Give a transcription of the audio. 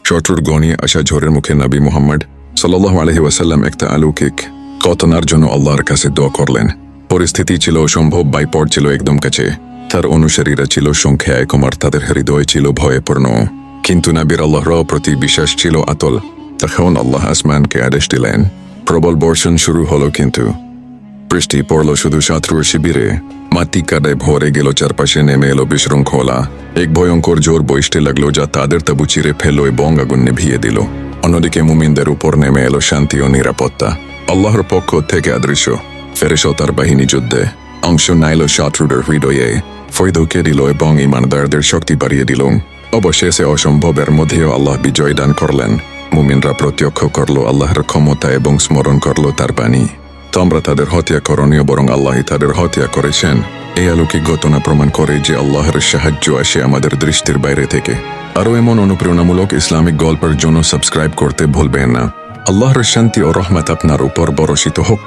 শত্রুর গণিয়ে আসা ঝড়ের মুখে নবী মুহাম্মদ সাল্লাল্লাহু আলাইহি ওয়াসাল্লাম একটা অলৌকিক ঘটনার জন্য আল্লাহর কাছে দোয়া করলেন। পরিস্থিতি ছিল অসম্ভব, বিপদ ছিল একদম কাছে। তার অনুসারীরা ছিল সংখ্যায় কম আর তাদের হৃদয় ছিল ভয়ে পূর্ণ। কিন্তু নবীর আল্লাহর প্রতি বিশ্বাস ছিল অতল। তখন আল্লাহ আসমানকে আদেশ দিলেন, প্রবল বর্ষণ শুরু হলো, কিন্তু বৃষ্টি পড়ল শুধু শত্রুর শিবিরে। মাটি কাদায় ভরে গেল, চারপাশে নেমে এলো বিশৃঙ্খলা। এক ভয়ঙ্কর জোর বইতে লাগলো, যা তাদের তাবু চিরে ফেললো এবং আগুন নিভিয়ে দিল। অন্যদিকে মুমিনদের উপর নেমে এলো শান্তি ও নিরাপত্তা। আল্লাহর পক্ষ থেকে আদৃশ্য ফেরেশতার বাহিনী যুদ্ধে অংশ নাইল, শত্রুদের হৃদয়ে ভয় ঢুকিয়ে দিল এবং ঈমানদারদের শক্তি বাড়িয়ে দিল। অবশেষে অসম্ভবের মধ্যেও আল্লাহ বিজয় দান করলেন। মুমিনরা প্রত্যক্ষ করলো আল্লাহর ক্ষমতা এবং স্মরণ করলো তার বাণী। তোমরা তাদের হত্যা করণীয়, বরং আল্লাহই তাদের হত্যা করেছেন। এই অলৌকিক ঘটনা প্রমাণ করে যে আল্লাহর সাহায্য আসে আমাদের দৃষ্টির বাইরে থেকে। আরও এমন অনুপ্রেরণামূলক ইসলামিক গল্পের জন্য সাবস্ক্রাইব করতে ভুলবেন না। আল্লাহর শান্তি ও রহমত আপনার উপর বর্ষিত হোক।